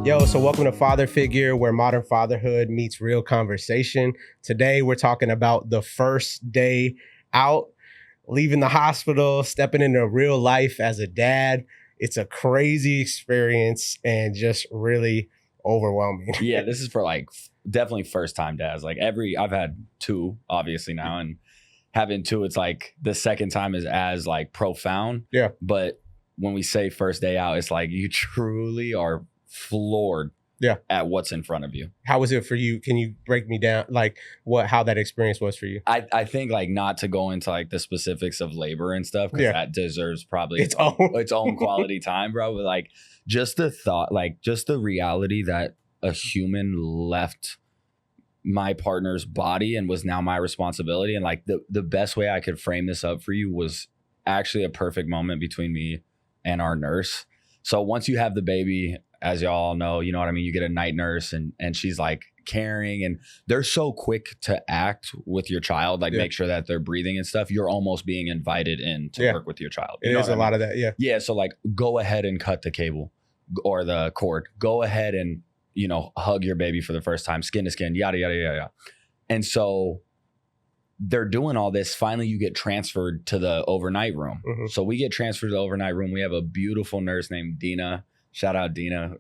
Yo, so welcome to Father Figure, where modern fatherhood meets real conversation. Today, we're talking about the first day out, leaving the hospital, stepping into real life as a dad. It's a crazy experience and just really overwhelming. Yeah, this is for definitely first time dads. I've had two obviously now, and having two, it's like the second time is as profound. Yeah. But when we say first day out, it's like you truly are floored at what's in front of you. How was it for you? Can you break me down how that experience was for you? I think not to go into the specifics of labor and stuff, because that deserves probably its own quality time, bro. But just the thought, just the reality that a human left my partner's body and was now my responsibility. And the best way I could frame this up for you was actually a perfect moment between me and our nurse. So once you have the baby, as y'all know, you know what I mean? You get a night nurse and she's caring, and they're so quick to act with your child, make sure that they're breathing and stuff. You're almost being invited in to work with your child. It is a lot of that. Yeah. Yeah. So go ahead and cut the cable or the cord. Go ahead and, hug your baby for the first time, skin to skin, yada, yada, yada, yada. And so they're doing all this. Finally, you get transferred to the overnight room. Mm-hmm. So we get transferred to the overnight room. We have a beautiful nurse named Dena. Shout out Dena.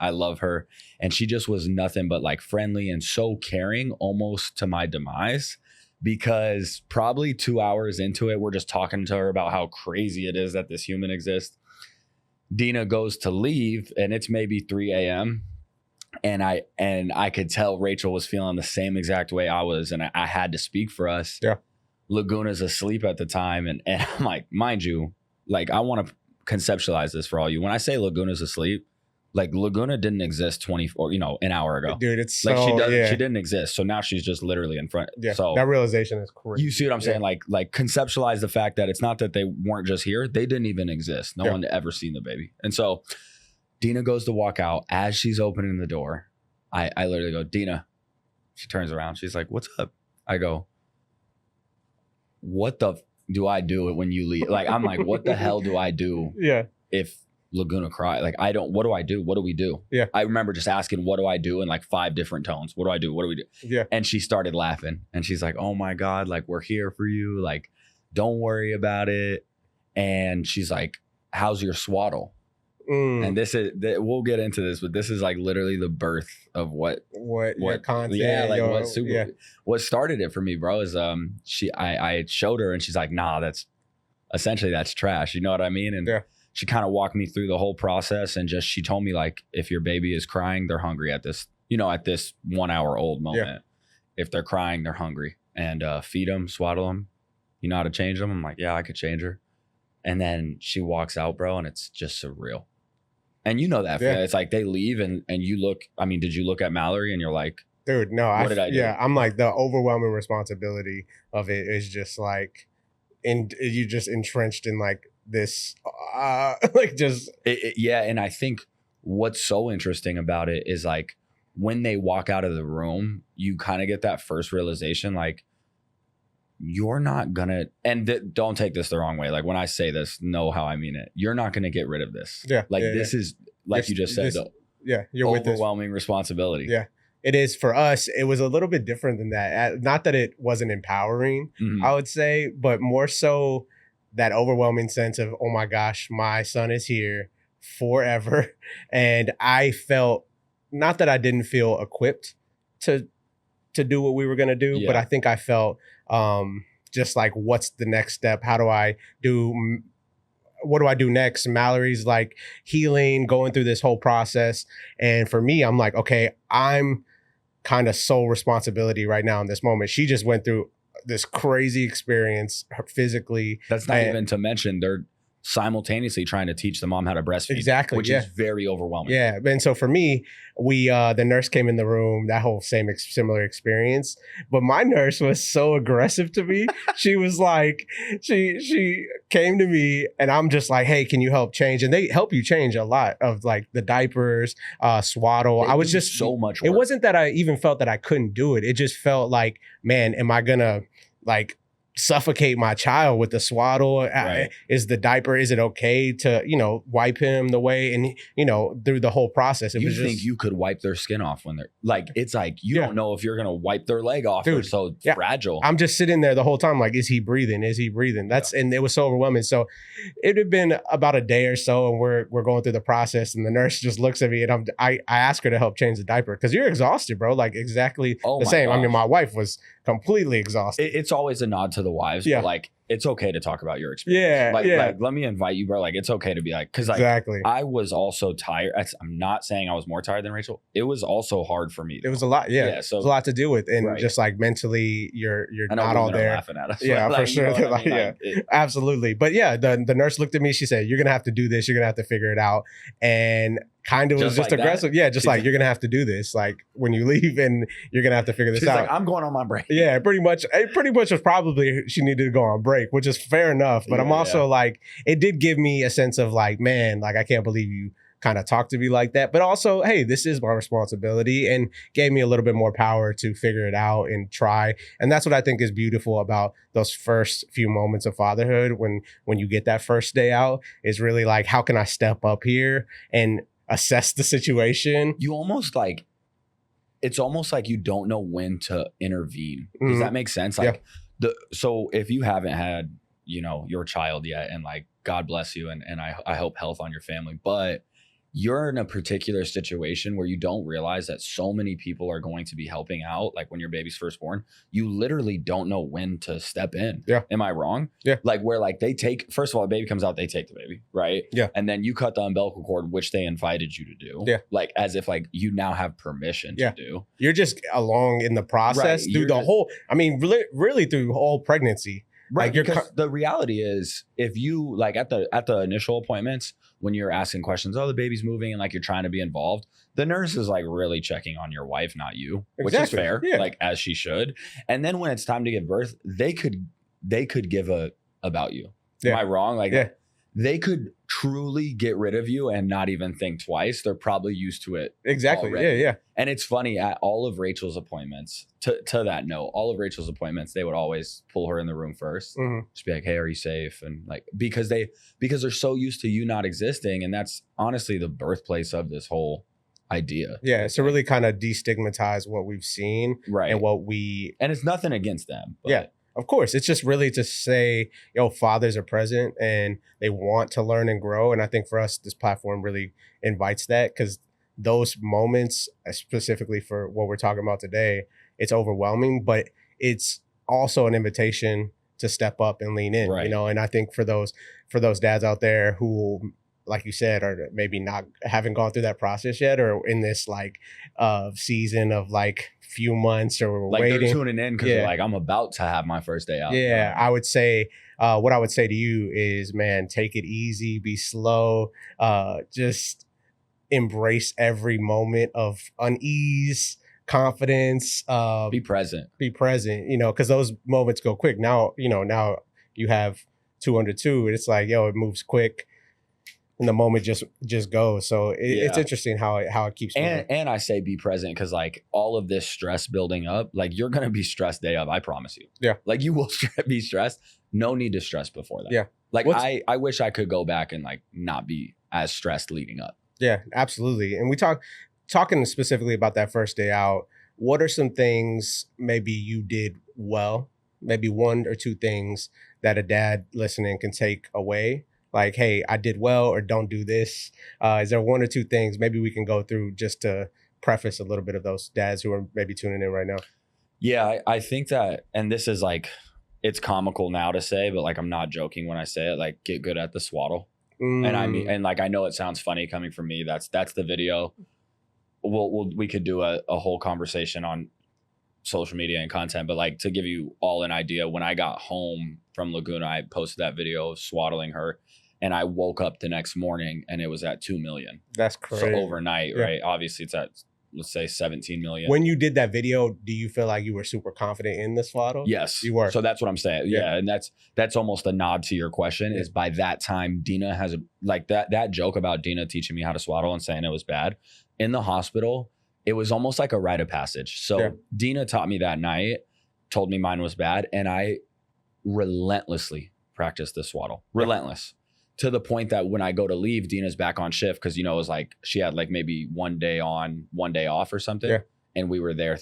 I love her. And she just was nothing but friendly and so caring, almost to my demise, because probably 2 hours into it, we're just talking to her about how crazy it is that this human exists. Dena goes to leave and it's maybe 3 a.m. And I could tell Rachel was feeling the same exact way I was. And I had to speak for us. Yeah. Laguna's asleep at the time. And I'm mind you, I want to conceptualize this for all you. When I say Laguna's asleep, Laguna didn't exist an hour ago. Dude, it's she didn't exist. So now she's just literally in front. Yeah. So that realization is crazy. You see what I'm saying? Conceptualize the fact that it's not that they weren't just here. They didn't even exist. No one had ever seen the baby. And so Dena goes to walk out. As she's opening the door, I literally go, Dena. She turns around. She's like, what's up? I go, what the do I do it when you leave? I'm like, what the hell do I do? Yeah. If Laguna cry, what do I do? What do we do? Yeah. I remember just asking, what do I do in 5 different tones? What do I do? What do we do? Yeah. And she started laughing and she's like, oh my God, we're here for you. Don't worry about it. And she's like, how's your swaddle? And this is, we'll get into this, but this is literally the birth of what your content. Yeah, what started it for me, bro, is I showed her and she's like, nah, that's trash. You know what I mean? And she kind of walked me through the whole process, and she told me if your baby is crying, they're hungry at this 1 hour old moment. Yeah. If they're crying, they're hungry, and feed them, swaddle them. You know how to change them? I'm like, yeah, I could change her. And then she walks out, bro, and it's just surreal. And that, it's they leave and you look, did you look at Mallory and you're like, dude, no, what did I do? Yeah, I'm the overwhelming responsibility of it is just you just entrenched in this, yeah. And I think what's so interesting about it is when they walk out of the room, you kind of get that first realization, you're not gonna, and don't take this the wrong way. When I say this, know how I mean it. You're not gonna get rid of this. Yeah. This is you just said, you're overwhelming responsibility. Yeah. It is for us. It was a little bit different than that. Not that it wasn't empowering, I would say, but more so that overwhelming sense of, oh my gosh, my son is here forever. And I felt, not that I didn't feel equipped to do what we were going to do, but I think I felt just what's the next step? What do I do next? Mallory's healing, going through this whole process. And for me, I'm okay, I'm kind of sole responsibility right now in this moment. She just went through this crazy experience physically. That's not even to mention they're simultaneously trying to teach the mom how to breastfeed. Exactly. Which is very overwhelming. Yeah. And so for me, the nurse came in the room, that whole similar experience. But my nurse was so aggressive to me. She was she came to me and I'm just hey, can you help change? And they help you change a lot of the diapers, swaddle. I was just so much work. It wasn't that I even felt that I couldn't do it. It just felt man, am I gonna suffocate my child with the swaddle. Right. Is the diaper, is it okay to, wipe him the way, and, through the whole process. It You was think just, you could wipe their skin off when they're like, it's like, you Yeah. don't know if you're going to wipe their leg off. Dude, They're so yeah. fragile. I'm just sitting there the whole time like, is he breathing? Is he breathing? And it was so overwhelming. So it had been about a day or so, and we're going through the process, and the nurse just looks at me, and I ask her to help change the diaper, because you're exhausted, bro. Like exactly Oh the my same. I gosh. mean, my wife was completely exhausted. It's always a nod to the wives, Yeah. but like, it's okay to talk about your experience. Yeah, Like, let me invite you, bro. Like, it's okay to be like, because like, Exactly. I was also tired. I'm not saying I was more tired than Rachel. It was also hard for me. It was a lot. Yeah. So it was a lot to deal with, and Right. just like mentally, you're I know not all women are there. laughing at us. Yeah, but, for like, you sure. know what I Like, mean? yeah. Like, Absolutely. But yeah, the nurse looked at me. She said, "You're gonna have to do this. You're gonna have to figure it out." And kind of was Just just like that? aggressive. Yeah, just She's like, like- you're gonna have to do this. Like when you leave, and you're gonna have to figure this she's out. like, I'm going on my break. Yeah, pretty much. It pretty much was probably she needed to go on break, which is fair enough. But I'm Yeah, also like, it did give me a sense of like, man, like I can't believe you kind of talk to me like that. But also, hey, this is my responsibility, and gave me a little bit more power to figure it out and try. And that's what I think is beautiful about those first few moments of fatherhood, when you get that first day out, is really like, how can I step up here and assess the situation? You almost like, it's almost like you don't know when to intervene. Does Mhm. that make sense? Like so if you haven't had, your child yet, and like, God bless you, and I hope health on your family, but you're in a particular situation where you don't realize that so many people are going to be helping out. Like when your baby's first born, you literally don't know when to step in. Yeah. Am I wrong? Yeah. Like where like they take, first of all, the baby comes out, they take the baby, right? Yeah. And then you cut the umbilical cord, which they invited you to do. Yeah. Like as if like you now have permission Yeah. to do. You're just along in the process Right, through you're the just- whole, I mean, really through the whole pregnancy. Right. Like, you're Because the reality is, if you like at the initial appointments, when you're asking questions, oh, the baby's moving, and like you're trying to be involved, the nurse is like really checking on your wife, not you, which is Exactly. fair, Yeah. like as she should. And then when it's time to give birth, they could give a about you. Yeah. Am I wrong? Like Yeah. they could truly get rid of you and not even think twice. They're probably used to it. Exactly. Already. Yeah. And it's funny, at all of Rachel's appointments, to that note, all of Rachel's appointments, they would always pull her in the room first. Mhm. Just be like, hey, are you safe? And like, because they're so used to you not existing. And that's honestly the birthplace of this whole idea. Yeah. It's to really kind of destigmatize what we've seen Right. and what we, And it's nothing against them. But Yeah. of course, it's just really to say, fathers are present and they want to learn and grow. And I think for us, this platform really invites that, because those moments, specifically for what we're talking about today, it's overwhelming, but it's also an invitation to step up and lean in, Right. And I think for those dads out there who, like you said, are maybe haven't gone through that process yet, or in this like season of like few months, or like waiting. they're tuning in because Yeah. they're like, I'm about to have my first day out. Yeah, I would say what I would say to you is, man, take it easy, be slow, just embrace every moment of unease, confidence, Be present. be present, because those moments go quick. Now you have 2 under 2, and it's like, it moves quick, and the moment just goes. So it's Yeah. interesting how it keeps moving. And I say be present because like all of this stress building up, like you're gonna be stressed day of. I promise you. Yeah. Like you will be stressed. No need to stress before that. Yeah. Like What's- I wish I could go back and like not be as stressed leading up. Yeah, absolutely. And we talking specifically about that first day out. What are some things maybe you did well? Maybe 1 or 2 things that a dad listening can take away. Like, hey, I did well, or don't do this. Is there 1 or 2 things maybe we can go through just to preface a little bit of those dads who are maybe tuning in right now? Yeah, I think that, and this is like, it's comical now to say, but like I'm not joking when I say it. Like, get good at the swaddle. And I mean, and like I know it sounds funny coming from me. That's the video. We could do a whole conversation on social media and content, but like to give you all an idea, when I got home from Laguna, I posted that video of swaddling her, and I woke up the next morning and it was at 2 million. That's crazy. So overnight, Yeah. right? Obviously, it's at, let's say 17 million. When you did that video, do you feel like you were super confident in the swaddle? Yes, You were. So that's what I'm saying. Yeah, and that's almost a nod to your question. Is by that time, Dena has like that joke about Dena teaching me how to swaddle and saying it was bad in the hospital. It was almost like a rite of passage. So Yeah. Dena taught me that night, told me mine was bad, and I relentlessly practice the swaddle. Relentless. To the point that when I go to leave, Dena's back on shift because, you know, it was like she had like maybe 1 day on, 1 day off or something. Yeah. And we were there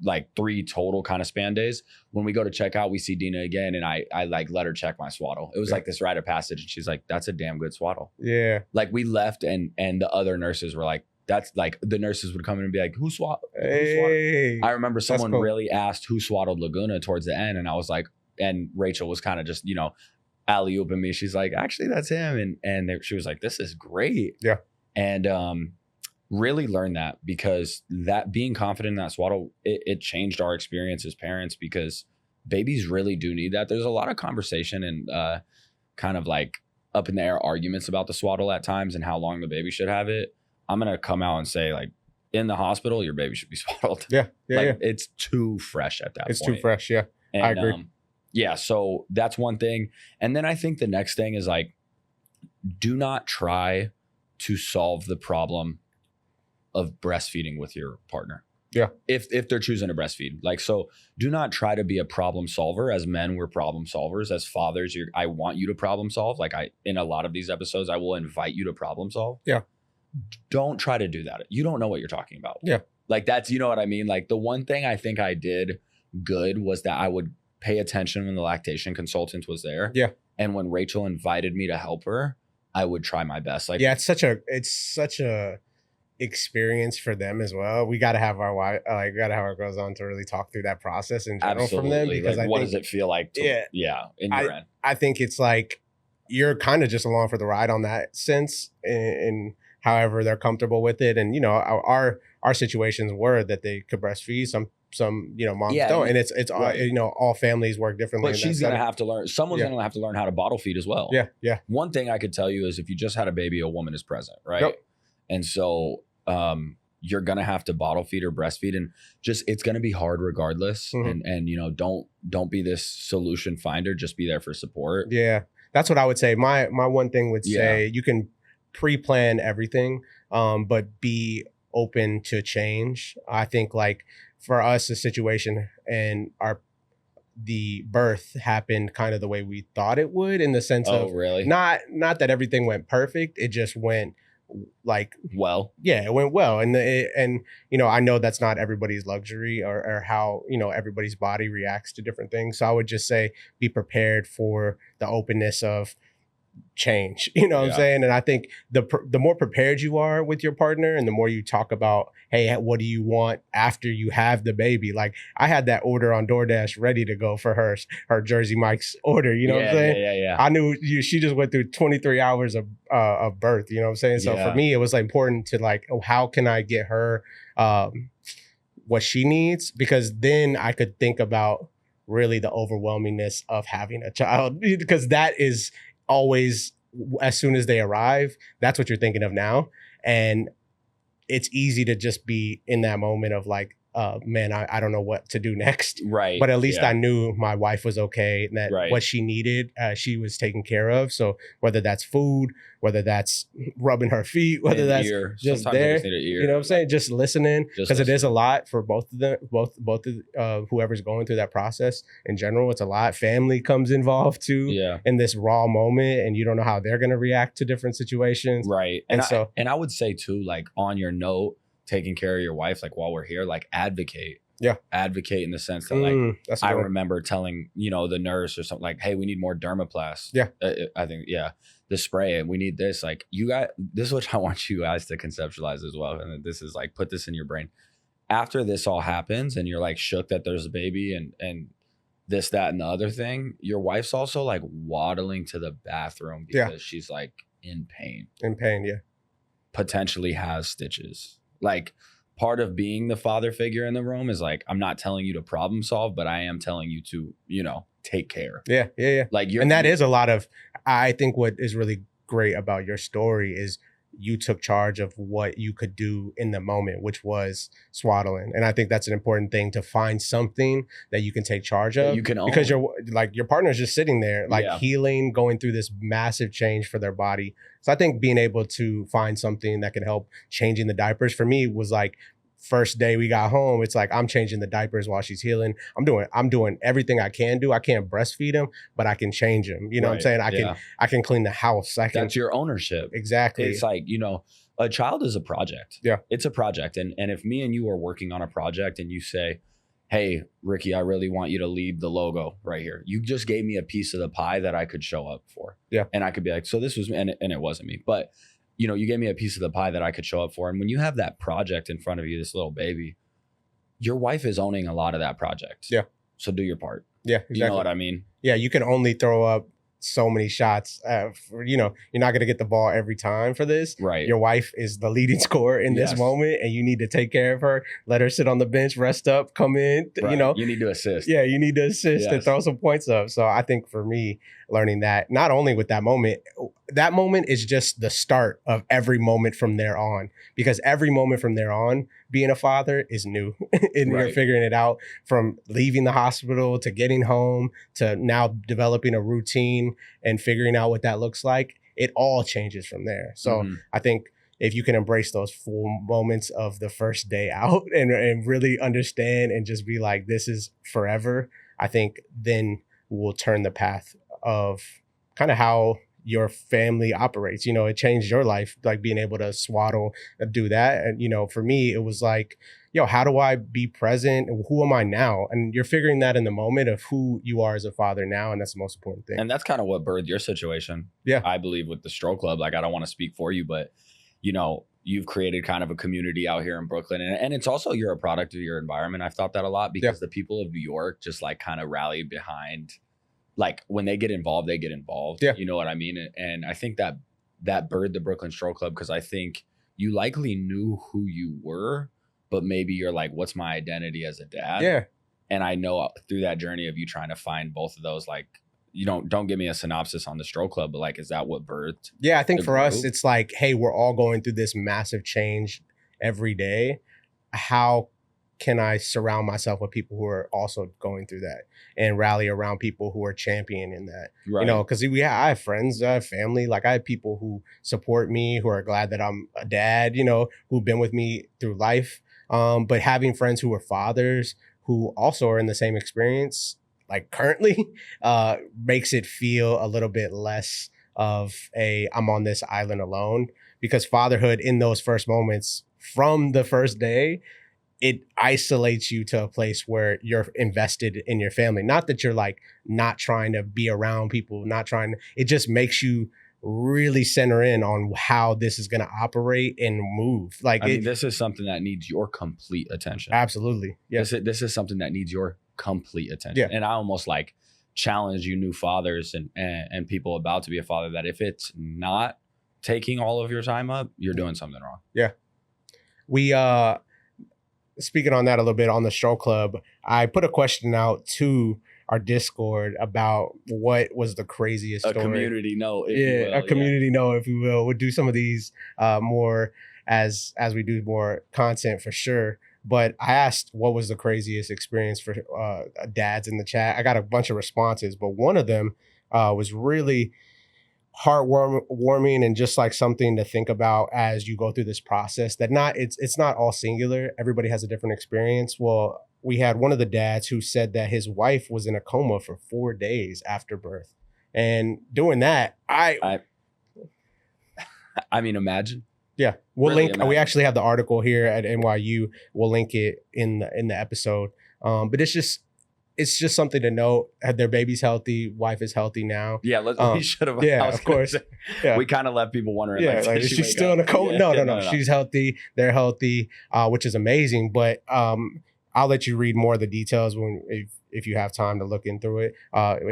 like 3 total kind of span days. When we go to check out, we see Dena again, and I like let her check my swaddle. It was like this rite of passage, and she's like, "That's a damn good swaddle." Yeah. Like we left, and the other nurses were like, "That's like," the nurses would come in and be like, "Who swaddled?" Hey, I remember someone cool. really asked who swaddled Laguna towards the end, and I was like, and Rachel was kind of just, you know, alley-ooping me. She's like, "Actually, that's him," and she was like, "This is great." Yeah. And really learned that, because that being confident in that swaddle, it changed our experience as parents, because babies really do need that. There's a lot of conversation and kind of like up in the air arguments about the swaddle at times and how long the baby should have it. I'm going to come out and say, like, in the hospital, your baby should be swaddled. Yeah. Like, it's too fresh at that point. It's too fresh. Yeah. And, I agree. Yeah. So that's one thing. And then I think the next thing is like, do not try to solve the problem of breastfeeding with your partner. Yeah. If they're choosing to breastfeed. Like, so do not try to be a problem solver. As men, we're problem solvers. As fathers, I want you to problem solve. Like in a lot of these episodes, I will invite you to problem solve. Yeah. Don't try to do that. You don't know what you're talking about. Yeah. Like that's, you know what I mean? Like the one thing I think I did good was that I would pay attention when the lactation consultant was there. Yeah. And when Rachel invited me to help her, I would try my best. Like, yeah, it's such a experience for them as well. We got to have our we got to have our girls on to really talk through that process in general from them, because like, I what think, does it feel like to, in your end? I think it's like you're kind of just along for the ride on that sense, and however they're comfortable with it. And you know, our situations were that they could breastfeed. Some you know, moms don't, and it's right. You know, all families work differently. But she's gonna have to learn. Someone's gonna have to learn how to bottle feed as well. Yeah, yeah. One thing I could tell you is if you just had a baby, a woman is present, right? Yep. And so you're gonna have to bottle feed or breastfeed, and just it's gonna be hard regardless. Mm-hmm. And you know, don't be this solution finder. Just be there for support. Yeah, that's what I would say. My one thing would say, you can pre-plan everything, but be open to change. I think like for us, the situation and the birth happened kind of the way we thought it would, in the sense of really not that everything went perfect. It just went like well. Yeah, it went well. And you know, I know that's not everybody's luxury or how, you know, everybody's body reacts to different things. So I would just say be prepared for the openness of change, you know what I'm saying? And I think the more prepared you are with your partner, and the more you talk about, hey, what do you want after you have the baby? Like I had that order on DoorDash ready to go for her Jersey Mike's order, you know what I'm saying? Yeah. I knew she just went through 23 hours of birth, you know what I'm saying? So for me, it was like important to like, oh, how can I get her what she needs? Because then I could think about really the overwhelmingness of having a child, because that is always, as soon as they arrive, that's what you're thinking of now. And it's easy to just be in that moment of like, man, I don't know what to do next. Right. But at least I knew my wife was okay, and that what she needed, she was taken care of. So whether that's food, whether that's rubbing her feet, whether that's just there, you know what I'm saying? Just listening, because it is a lot for both of them, both of whoever's going through that process in general. It's a lot. Family comes involved too in this raw moment, and you don't know how they're going to react to different situations. Right. And I would say too, like on your note, taking care of your wife, like while we're here, like advocate. Yeah. Advocate in the sense that like, I remember telling, you know, the nurse or something like, hey, we need more Dermaplast. Yeah. I think, the spray, and we need this. Like you guys, this is what I want you guys to conceptualize as well. And this is like, put this in your brain. After this all happens and you're like shook that there's a baby and this, that, and the other thing, your wife's also like waddling to the bathroom because she's like in pain. Potentially has stitches. Like part of being the father figure in the room is like, I'm not telling you to problem solve, but I am telling you to, you know, take care. Yeah. Like and that is a lot of, I think what is really great about your story is you took charge of what you could do in the moment, which was swaddling. And I think that's an important thing, to find something that you can take charge of. You can own. Because your partner's just sitting there, like healing, going through this massive change for their body. So I think being able to find something that can help changing the diapers for me was like first day we got home, it's like I'm changing the diapers while she's healing. I'm doing everything I can do. I can't breastfeed him, but I can change him. You know what I'm saying? I can clean the house. That's your ownership. Exactly. It's like, a child is a project. Yeah. It's a project. And if me and you are working on a project and you say, hey, Ricky, I really want you to lead the logo right here. You just gave me a piece of the pie that I could show up for. Yeah. And I could be like, so this was me, and it wasn't me. But you gave me a piece of the pie that I could show up for. And when you have that project in front of you, this little baby, your wife is owning a lot of that project. Yeah. So do your part. Yeah, exactly. You know what I mean? Yeah, you can only throw up so many shots. You're not going to get the ball every time for this. Right. Your wife is the leading scorer in this moment, and you need to take care of her. Let her sit on the bench, rest up, come in. Right. You need to assist. Yeah, you need to assist and throw some points up. So I think for me, learning that, not only with that moment is just the start of every moment from there on, because every moment from there on, being a father is new. And you're figuring it out from leaving the hospital to getting home to now developing a routine and figuring out what that looks like. It all changes from there. So I think if you can embrace those full moments of the first day out and really understand and just be like, this is forever, I think then we'll turn the path of kind of how your family operates. It changed your life, like being able to swaddle, do that. And, for me, it was like, how do I be present? Who am I now? And you're figuring that in the moment of who you are as a father now. And that's the most important thing. And that's kind of what birthed your situation. Yeah. I believe with the Stroke Club, like, I don't want to speak for you, but, you've created kind of a community out here in Brooklyn. And it's also, you're a product of your environment. I've thought that a lot because the people of New York just like kind of rally behind, like when they get involved, they get involved. Yeah. You know what I mean? And I think that birthed the Brooklyn Stroke Club, because I think you likely knew who you were, but maybe you're like, what's my identity as a dad? Yeah. And I know through that journey of you trying to find both of those, like, don't give me a synopsis on the Stroke Club, but like, is that what birthed? Yeah, I think for us, it's like, hey, we're all going through this massive change every day. How can I surround myself with people who are also going through that and rally around people who are championing that? Right. Because I have friends, I have family, like I have people who support me, who are glad that I'm a dad, who've been with me through life. But having friends who are fathers who also are in the same experience, like currently, makes it feel a little bit less of I'm on this island alone, because fatherhood in those first moments from the first day, it isolates you to a place where you're invested in your family. Not that you're like not trying to be around people, it just makes you really center in on how this is going to operate and move. Like, this is something that needs your complete attention. Absolutely. Yeah. This is something that needs your complete attention. Yeah. And I almost like challenge you new fathers and people about to be a father that if it's not taking all of your time up, you're doing something wrong. Yeah. We, speaking on that a little bit on the Stroke Club, I put a question out to our Discord about what was the craziest story. A community note, if you will. We'll do some of these more as we do more content for sure. But I asked what was the craziest experience for dads in the chat. I got a bunch of responses, but one of them was really heartwarming and just like something to think about as you go through this process. That it's not all singular. Everybody has a different experience. Well, we had one of the dads who said that his wife was in a coma for 4 days after birth, and doing that, I mean, imagine. Yeah, we'll link. We actually have the article here at NYU. We'll link it in the episode. But it's just something to note. Their baby's healthy. Wife is healthy now. Yeah, we should have. Yeah, of course. Yeah. We kind of left people wondering. Yeah, like, is she still in a coma? No. She's healthy. They're healthy, which is amazing. But I'll let you read more of the details if you have time to look in through it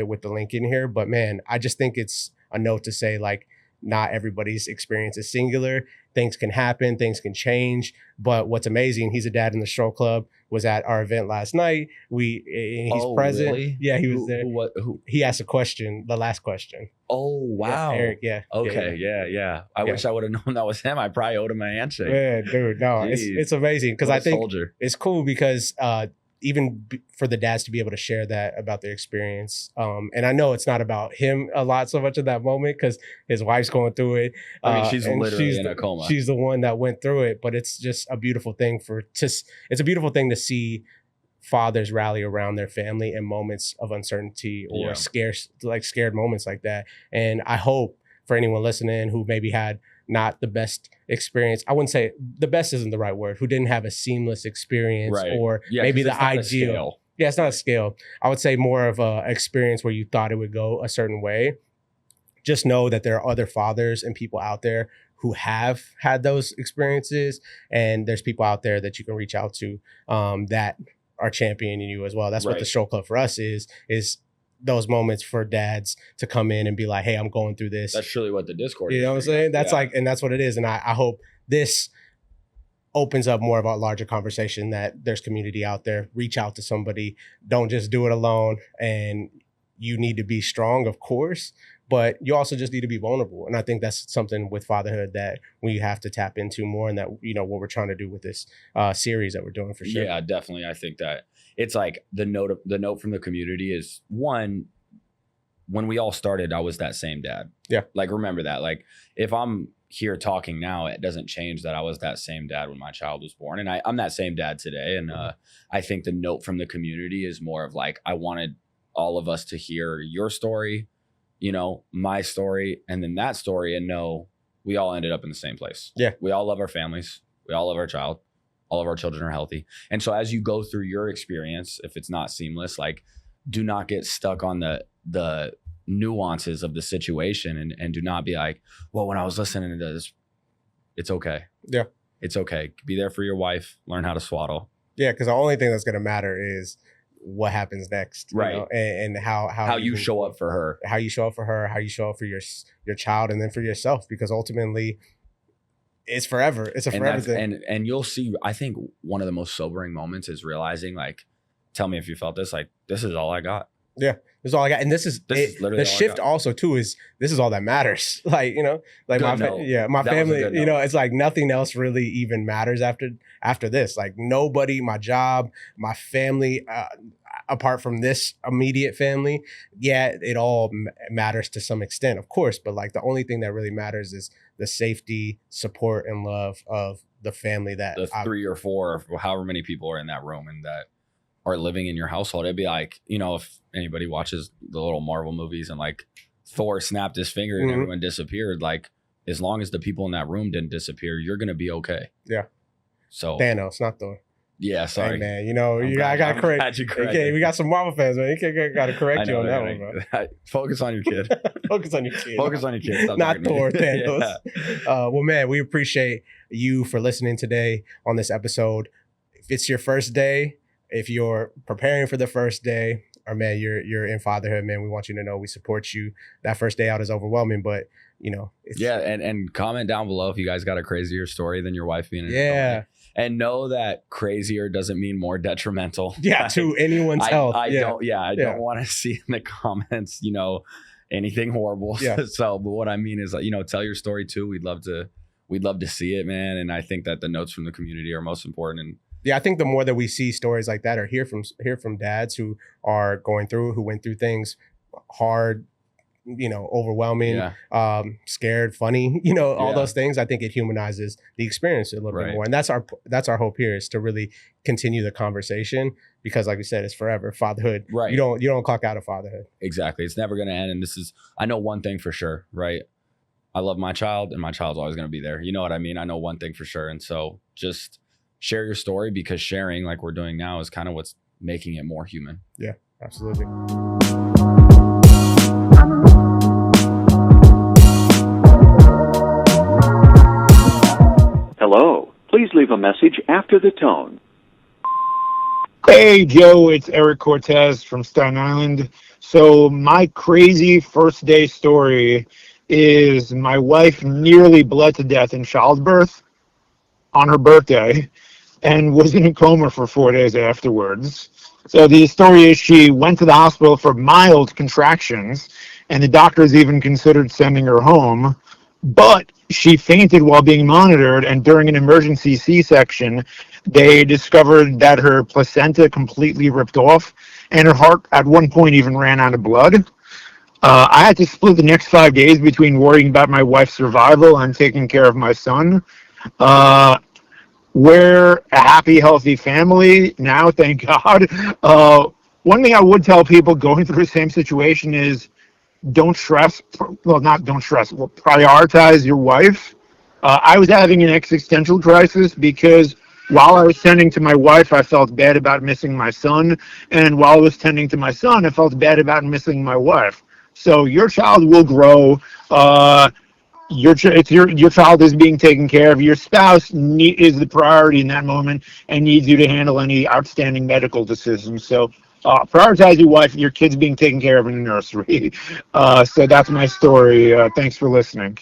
with the link in here. But man, I just think it's a note to say, like, not everybody's experience is singular. Things can happen, things can change. But what's amazing, he's a dad in the Stroke Club, was at our event last night. He's present. Really? Yeah, he was there. Who? He asked a question, the last question. Oh, wow. Yeah, Eric, yeah. Okay, yeah. I wish I would have known that was him. I probably owed him an handshake. Yeah, dude, no, it's amazing. Because I think it's cool because for the dads to be able to share that about their experience. And I know it's not about him a lot so much at that moment because his wife's going through it. I mean, she's literally in a coma. She's the one that went through it, but it's just a beautiful thing it's a beautiful thing to see fathers rally around their family in moments of uncertainty or scared moments like that. And I hope for anyone listening who maybe had not the best experience, I wouldn't say the best isn't the right word, who didn't have a seamless experience or maybe the ideal. Yeah, it's not a scale. I would say more of a experience where you thought it would go a certain way. Just know that there are other fathers and people out there who have had those experiences, and there's people out there that you can reach out to that are championing you as well. That's what the Stroll Club for us is those moments for dads to come in and be like, hey, I'm going through this. That's truly what the Discord is. You know what I'm saying? That's and that's what it is. And I hope this opens up more of a larger conversation, that there's community out there. Reach out to somebody. Don't just do it alone. And you need to be strong, of course, but you also just need to be vulnerable. And I think that's something with fatherhood that we have to tap into more, and that, what we're trying to do with this series that we're doing for sure. Yeah, definitely. I think that it's like the note from the community is, one, when we all started, I was that same dad. Yeah. Like, remember that. Like, if I'm here talking now, it doesn't change that I was that same dad when my child was born. And I'm that same dad today. And I think the note from the community is more of like, I wanted all of us to hear your story, my story, and then that story, and know we all ended up in the same place. Yeah. We all love our families. We all love our child. All of our children are healthy. And so as you go through your experience, if it's not seamless, like, do not get stuck on the nuances of the situation, and do not be like, well, when I was listening to this, it's okay. Yeah. It's okay. Be there for your wife. Learn how to swaddle. Yeah, because the only thing that's going to matter is what happens next, right? And how you show up for her, how you show up for your child, and then for yourself, because ultimately it's forever. It's a forever thing. And you'll see, I think one of the most sobering moments is realizing, like, tell me if you felt this, like, this is all I got. Yeah, this is all I got. And this is the shift also too, is this is all that matters. Like, like my family, it's like nothing else really even matters after this. Like, nobody, my job, my family, apart from this immediate family, it all matters to some extent, of course. But like, the only thing that really matters is the safety, support, and love of the family that the 3 or 4 or however many people are in that room and that are living in your household. It'd be like, if anybody watches the little Marvel movies and like Thor snapped his finger and everyone disappeared, like, as long as the people in that room didn't disappear, you're going to be okay. Yeah. So Thanos, not Thor. Yeah, sorry. Hey, man, I got to correct you. Okay, we got some Marvel fans, man. You got to correct you on that one, bro. Focus on your kid. Focus on your kid. Focus on your kid. Stop not Thor, Thanos. Well, man, we appreciate you for listening today on this episode. If it's your first day, if you're preparing for the first day, or man, you're in fatherhood, man, we want you to know we support you. That first day out is overwhelming, but and comment down below if you guys got a crazier story than your wife being in a and know that crazier doesn't mean more detrimental. Yeah, to anyone's health. I don't want to see in the comments, anything horrible. Yeah. So, but what I mean is, tell your story too. We'd love to see it, man. And I think that the notes from the community are most important. And yeah, I think the more that we see stories like that, or hear from dads who are who went through things hard, overwhelming, scared, funny, all those things, I think it humanizes the experience a little bit more. And that's our hope here, is to really continue the conversation, because like we said, it's forever. Fatherhood, right? You don't clock out of fatherhood. Exactly. It's never going to end. And I know one thing for sure, right? I love my child, and my child's always going to be there. You know what I mean? I know one thing for sure. And so just share your story, because sharing, like we're doing now, is kind of what's making it more human. Yeah, absolutely. Hello. Please leave a message after the tone. Hey, Joe, it's Eric Cortez from Staten Island. So my crazy first day story is my wife nearly bled to death in childbirth on her birthday and was in a coma for 4 days afterwards. So the story is, she went to the hospital for mild contractions, and the doctors even considered sending her home. but she fainted while being monitored, and during an emergency C-section, they discovered that her placenta completely ripped off, and her heart at one point even ran out of blood. I had to split the next 5 days between worrying about my wife's survival and taking care of my son. Uh, we're a happy, healthy family now, thank God. One thing I would tell people going through the same situation is don't stress. Well, not don't stress. Well, prioritize your wife. I was having an existential crisis because while I was tending to my wife, I felt bad about missing my son, and while I was tending to my son, I felt bad about missing my wife. So your child will grow. Your child is being taken care of. Your spouse is the priority in that moment and needs you to handle any outstanding medical decisions. So prioritize your wife, your kids being taken care of in the nursery. So that's my story. Thanks for listening.